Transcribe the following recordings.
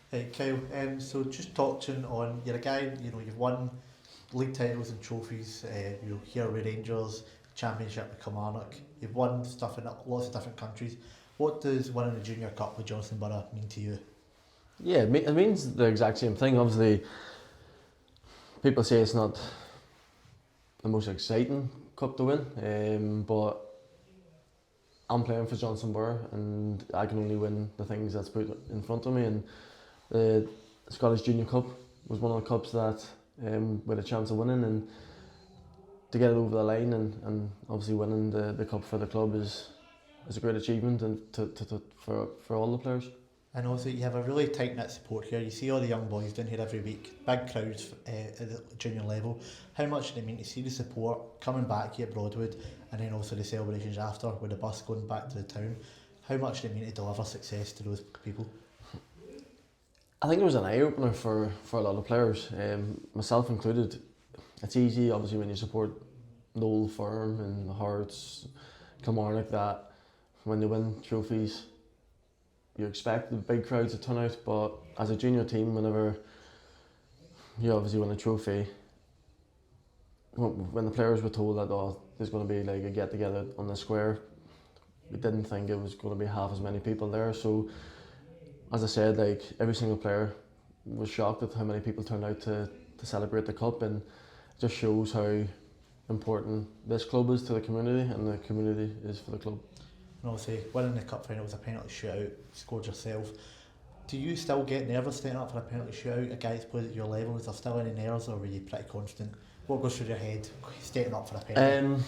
Hey Kyle, so just touching on, you're a guy, you've won league titles and trophies, here with Rangers, Championship with Kilmarnock, you've won stuff in lots of different countries. What does winning the Junior Cup with Johnstone Burgh mean to you? Yeah, it means the exact same thing. Obviously, people say it's not the most exciting cup to win, but I'm playing for Johnstone Burgh and I can only win the things that's put in front of me. And the Scottish Junior Cup was one of the cups that with a chance of winning, and to get it over the line and obviously winning the cup for the club is a great achievement and for all the players. And also, you have a really tight knit support here. You see all the young boys down here every week, big crowds at the junior level. How much do they mean to see the support coming back here at Broadwood, and then also the celebrations after with the bus going back to the town? How much do they mean to deliver success to those people? I think it was an eye opener for a lot of players, myself included. It's easy, obviously, when you support the old firm and the Hearts, Kilmarnock, that when they win trophies, you expect the big crowds to turn out. But as a junior team, whenever you obviously win a trophy, when the players were told that there's going to be like a get together on the square, we didn't think it was going to be half as many people there. So, as I said, like every single player was shocked at how many people turned out to celebrate the cup, and it just shows how important this club is to the community and the community is for the club. And obviously, winning the cup final was a penalty shootout, scored yourself. Do you still get nervous setting up for a penalty shootout? A guy that's played at your level, is there still any nerves, or were you pretty constant? What goes through your head setting up for a penalty?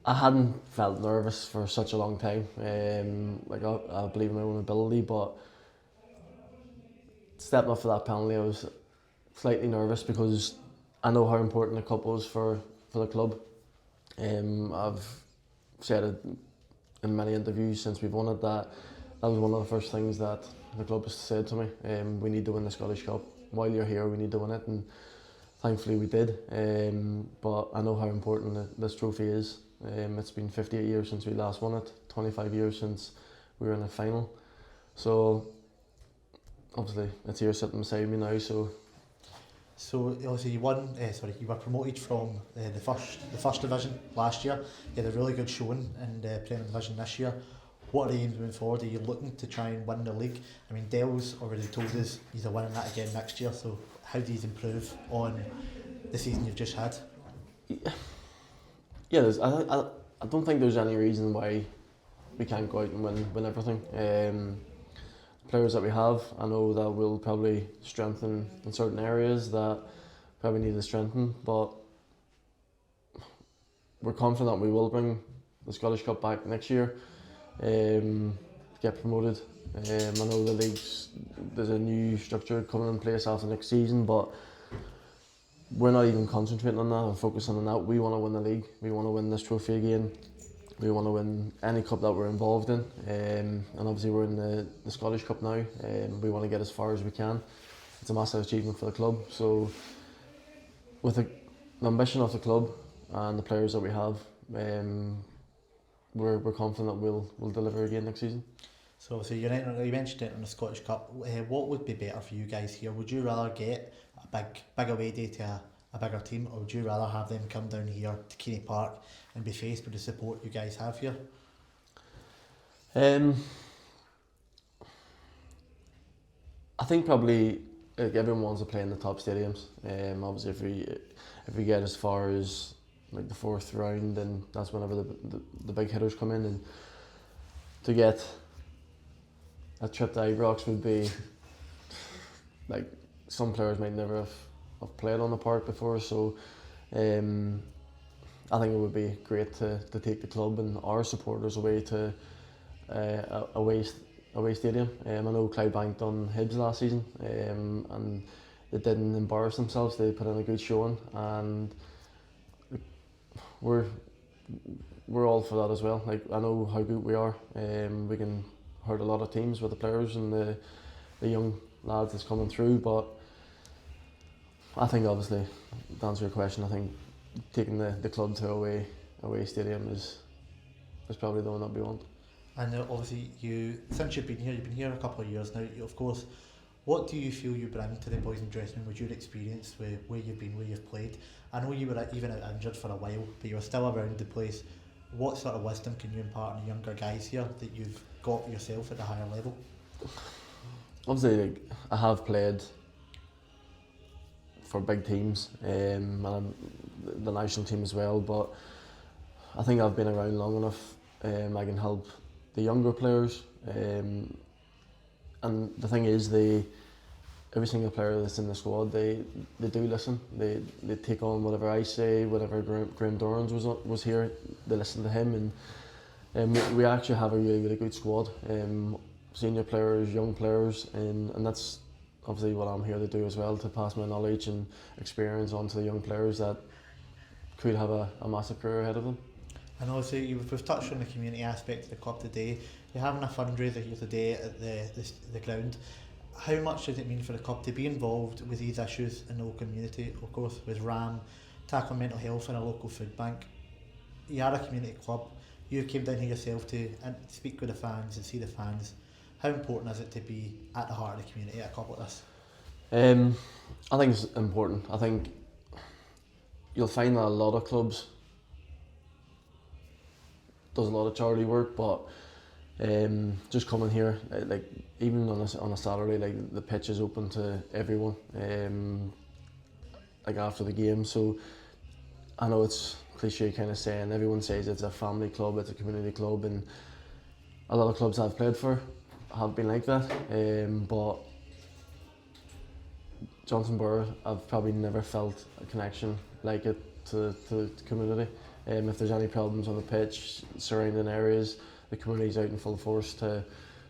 I hadn't felt nervous for such a long time. I believe in my own ability, but stepping up for that penalty, I was slightly nervous because I know how important the cup was for the club. I've said it in many interviews since we've won it that was one of the first things that the club has said to me. We need to win the Scottish Cup. While you're here, we need to win it, and thankfully we did. But I know how important this trophy is. It's been 58 years since we last won it, 25 years since we were in a final. So obviously it's here sitting beside me now. So obviously you won. You were promoted from the first division last year. You had a really good showing in the Premier Division this year. What are the aims moving forward? Are you looking to try and win the league? I mean, Dell's already told us he's winning that again next year. So how do you improve on the season you've just had? Yeah, I don't think there's any reason why we can't go out and win everything. Players that we have, I know that will probably strengthen in certain areas that probably need to strengthen, but we're confident we will bring the Scottish Cup back next year, get promoted. I know there's a new structure coming in place after next season, but we're not even concentrating on that and focusing on that. We want to win the league, we want to win this trophy again. We want to win any cup that we're involved in, and obviously we're in the Scottish Cup now, and we want to get as far as we can. It's a massive achievement for the club. So with the ambition of the club and the players that we have, we're confident that we'll deliver again next season. So obviously you mentioned it in the Scottish Cup. What would be better for you guys here? Would you rather get a big away day to a bigger team, or would you rather have them come down here to Keene Park and be faced with the support you guys have here? I think probably everyone wants to play in the top stadiums. Obviously, if we get as far as like the fourth round, then that's whenever the big hitters come in, and to get a trip to Ibrox would be like some players might never have played on the park before, so I think it would be great to take the club and our supporters away to a away stadium. I know Clydebank done Hibs last season, and they didn't embarrass themselves. They put in a good showing, and we're all for that as well. Like, I know how good we are. We can hurt a lot of teams with the players and the young lads that's coming through, but I think, obviously, to answer your question, I think taking the club to away stadium is probably the one that we want. And obviously, since you've been here a couple of years now. You, of course, What do you feel you bring to the boys and dressing room with your experience, with where you've been, where you've played? I know you were even out injured for a while, but you were still around the place. What sort of wisdom can you impart on the younger guys here that you've got yourself at the higher level? Obviously, like, I have played for big teams, and the national team as well, but I think I've been around long enough. I can help the younger players, and the thing is, every single player that's in the squad, they do listen. They take on whatever I say. Whatever Graham Dorans was here, they listen to him, and we actually have a really good squad. Senior players, young players, and that's obviously what I'm here to do as well, to pass my knowledge and experience on to the young players that could have a massive career ahead of them. And also, we've touched on the community aspect of the club today. You're having a fundraiser here today at the ground. How much does it mean for the club to be involved with these issues in the local community? Of course, with RAM, tackling mental health and a local food bank. You are a community club. You came down here yourself to speak with the fans and see the fans. How important is it to be at the heart of the community at a club like this? I think it's important. I think you'll find that a lot of clubs does a lot of charity work, but just coming here, like even on a Saturday, like the pitch is open to everyone, like after the game. So I know it's cliche kind of saying, everyone says it's a family club, it's a community club, and a lot of clubs I've played for have been like that, but Johnstone Burgh, I've probably never felt a connection like it to the community. If there's any problems on the pitch, surrounding areas, the community's out in full force to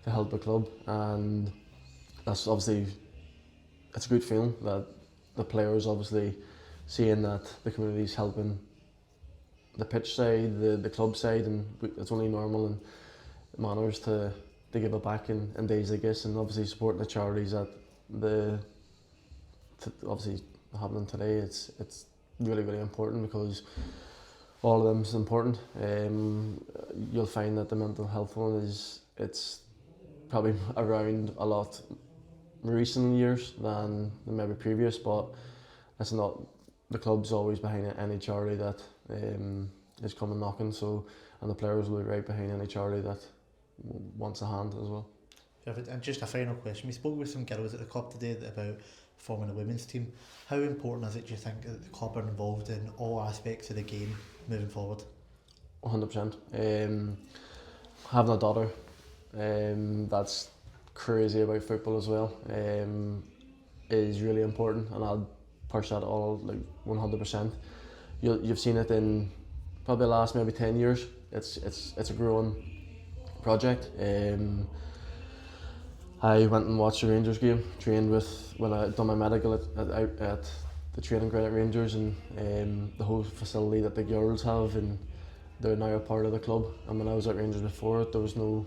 help the club, and that's obviously, it's a good feeling that the players obviously seeing that the community's helping the pitch side, the club side, and it's only normal and manners to give it back in days like this, and obviously supporting the charities that obviously happening today. It's really important, because all of them is important. You'll find that the mental health one it's probably around a lot recent years than maybe previous, but that's not, the club's always behind any charity that is coming knocking, so, and the players will be right behind any charity that wants a hand as well. Perfect. And just a final question, we spoke with some girls at the club today about forming a women's team. How important is it, do you think, that the club are involved in all aspects of the game moving forward? 100%. Having a daughter that's crazy about football as well is really important, and I'll push that all like 100%. You've seen it in probably the last maybe 10 years. It's a growing project. I went and watched the Rangers game, trained when I done my medical at the training ground at Rangers, and the whole facility that the girls have, and they're now a part of the club. And when I was at Rangers before, there was no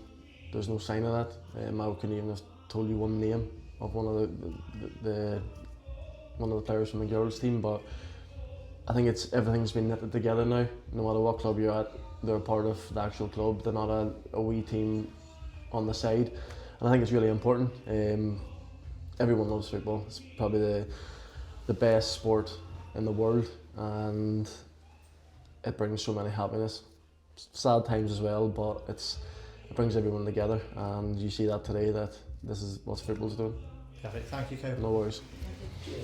sign of that. I couldn't even have told you one name of one of the players from the girls team, but I think everything's been knitted together now. No matter what club you're at, they're a part of the actual club. They're not a wee team on the side, and I think it's really important. Everyone loves football. It's probably the best sport in the world, and it brings so many happiness. Sad times as well, but it brings everyone together, and you see that today, that this is what football's doing. Perfect. Thank you, Kyle. No worries.